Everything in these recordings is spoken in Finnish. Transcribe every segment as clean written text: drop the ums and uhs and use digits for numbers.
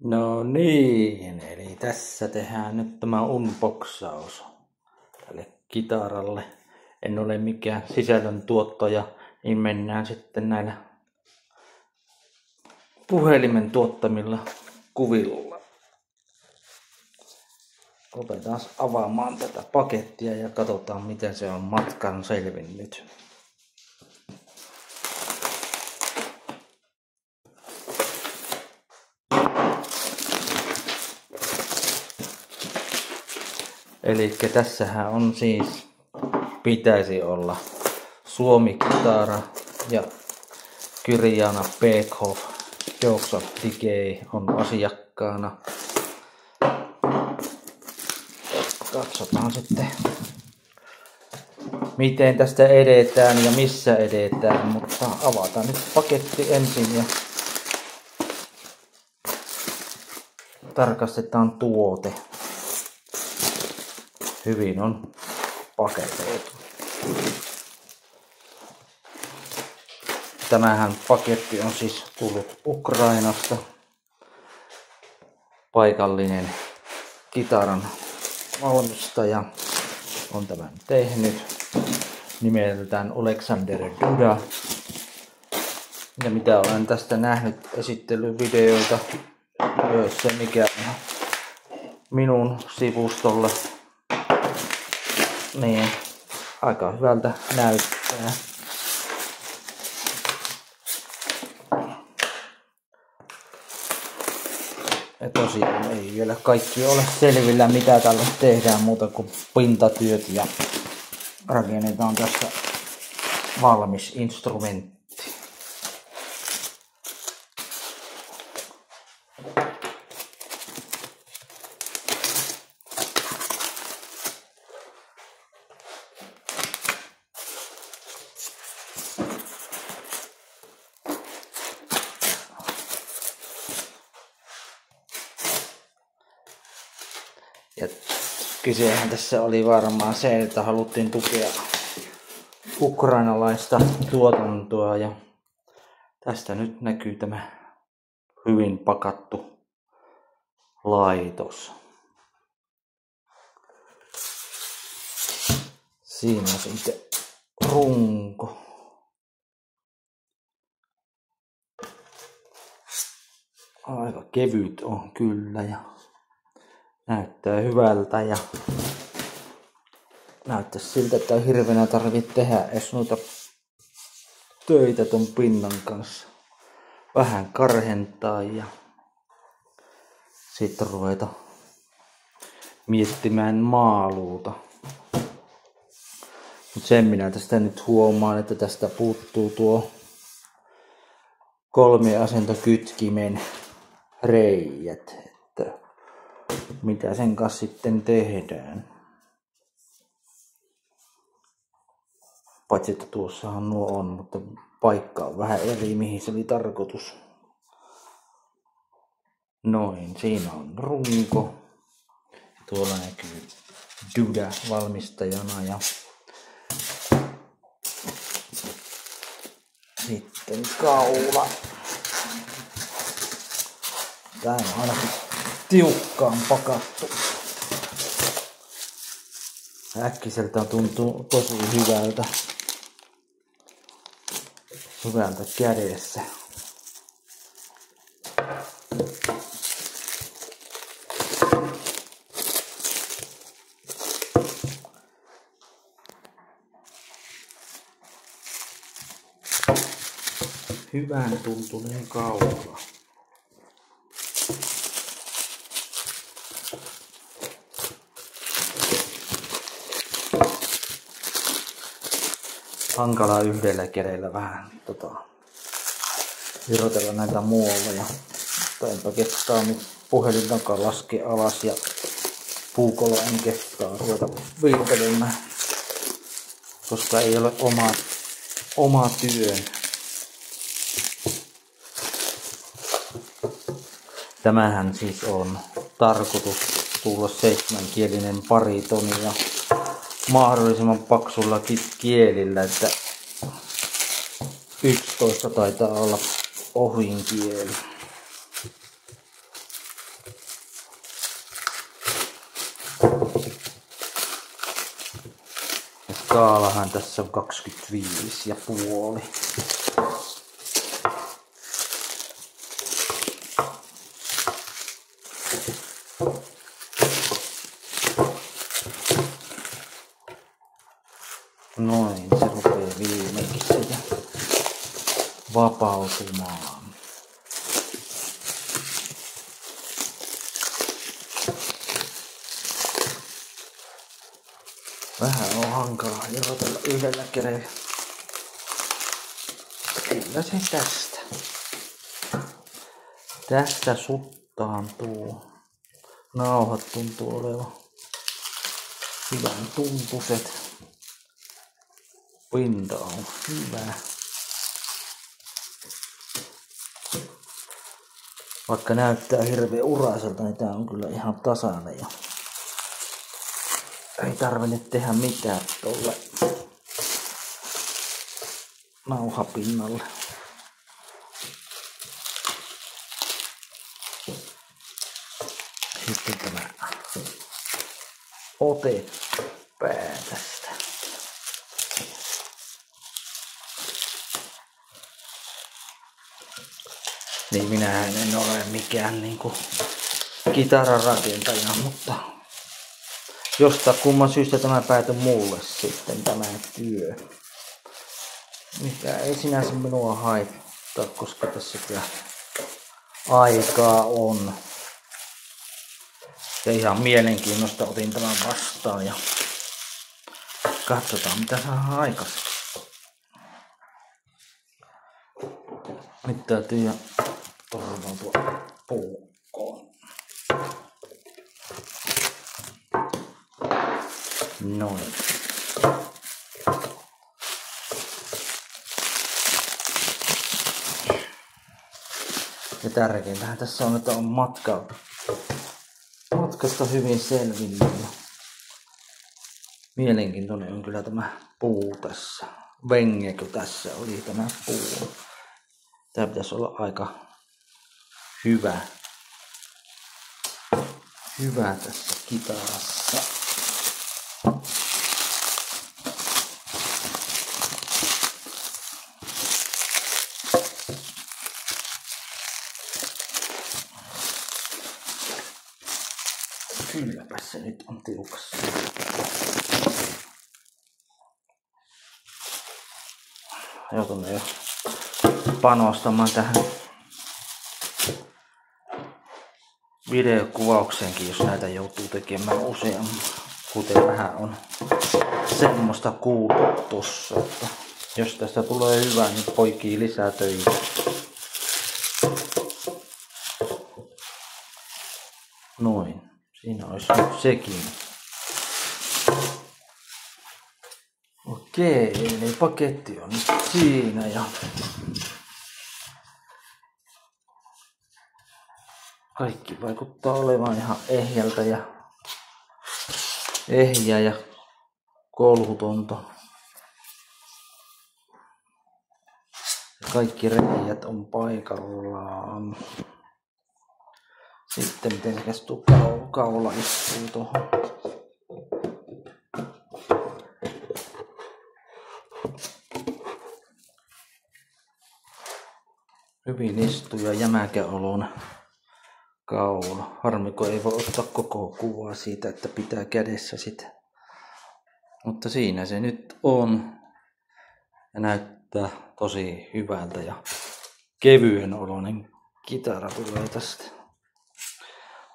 No niin, eli tässä tehdään nyt tämä unboxaus tälle kitaralle. En ole mikään sisällön tuottaja, niin mennään sitten näillä puhelimen tuottamilla kuvilla. Otetaan avaamaan tätä pakettia ja katsotaan miten se on matkan selvinnyt. Eli tässähän on siis, pitäisi olla Suomi-kitara ja Kyriana Beekhoff Dogs of Decay on asiakkaana. Katsotaan sitten miten tästä edetään ja missä edetään, mutta avataan nyt paketti ensin ja tarkastetaan tuote. Hyvin on paketoitu. Tämähän paketti on siis tullut Ukrainasta. Paikallinen kitaran valmistaja on tämän tehnyt. Nimeltään Alexander Duda. Ja mitä olen tästä nähnyt esittelyvideoita, myös se mikä minun sivustolla, niin aika hyvältä näyttää. Ja tosiaan ei vielä kaikki ole selvillä mitä tällä tehdään muuta kuin pintatyöt ja rakennetaan tässä valmis instrumentti. Ja kysehän tässä oli varmaan se, että haluttiin tukea ukrainalaista tuotantoa ja tästä nyt näkyy tämä hyvin pakattu laitos. Siinä on sitten runko. Aika kevyt on kyllä ja näyttää hyvältä ja näyttää siltä, että ei hirveänä tarvitse tehdä edes noita töitä ton pinnan kanssa. Vähän karhentaa ja sitten ruveta miettimään maaluuta. Mut sen minä tästä nyt huomaan, että tästä puuttuu tuo kolmiasentokytkimen reijät. Että mitä sen kanssa sitten tehdään. Paitsi että tuossahan nuo on, mutta paikka on vähän eri mihin se oli tarkoitus. Noin, siinä on runko. Tuolla näkyy Duda valmistajana ja sitten kaula. Tää on ainakin tiukkaan pakattu. Äkkiseltä tuntuu tosi hyvältä kädessä. Hyvän tuntuneen kaula. Hankala yhdellä kädellä vähän irrotella näitä muoveja. Tainpa kestää nyt puhelin takaa laskee alas ja puukolla en kestää ruveta viiltelemään, koska ei ole oma työn. Tämähän siis on tarkoitus tulla 7-kielinen baritoni ja mahdollisimman paksulla kielillä, että 11 taitaa olla ohin kieli. skaalahan tässä on 25,5. Noin, se rupeaa viimeinkin siitä vapautumaan. Vähän on hankalaa erotella yhdellä kädellä. Kyllä se tästä. Tästä suttaantuu. Nauhat tuntuu olevan hyvän tuntuiset. Pinta on hyvä. Vaikka näyttää hirveän uraiselta, niin tää on kyllä ihan tasainen. Ja ei tarvitse tehdä mitään tolle nauhapinnalle. Sitten tämä otepää tästä. Niin minä en ole mikään niinku kitaran rakentaja, mutta jostain kumman syystä tämä päätyi mulle sitten tämä työ. Mikä ei sinänsä minua haittaa, koska tässä kyllä aikaa on. Ja ihan mielenkiinnosta otin tämän vastaan ja katsotaan mitä saa aikaiseksi. Nyt täytyy turvautua puukkoon. Noin. Ja tärkeintähän tässä on, että on matkasta hyvin selvinnyt. Mielenkiintoinen on kyllä tämä puu tässä. Vengekö tässä oli tämä puu. Tää pitäisi olla aika hyvä tässä kitarassa. Kylläpä se nyt on tiukassa. Joutun jo panostamaan tähän videokuvaukseenkin, jos näitä joutuu tekemään useammin. Kuten vähän on semmoista kuultu tossa, että jos tästä tulee hyvä, niin poikii lisää töitä. Noin, siinä olisi nyt sekin. Okei, eli paketti on nyt siinä ja kaikki vaikuttaa olevan ihan ehjä ja kolhutonta. Kaikki reijät on paikallaan. Sitten mitenkäs tuo kaula istuu tuohon. Hyvin istuu ja jämäkä olon kaula. Harmi kun ei voi ottaa koko kuvaa siitä, että pitää kädessä sitä. Mutta siinä se nyt on. Ja näyttää tosi hyvältä ja kevyen oloinen kitara tulee tästä.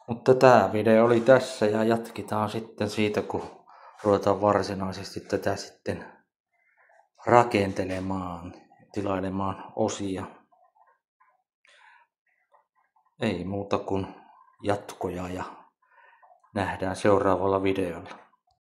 Mutta tää video oli tässä ja jatketaan sitten siitä, kun ruvetaan varsinaisesti tätä sitten rakentelemaan, tilailemaan osia. Ei muuta kuin jatkoja ja nähdään seuraavalla videolla.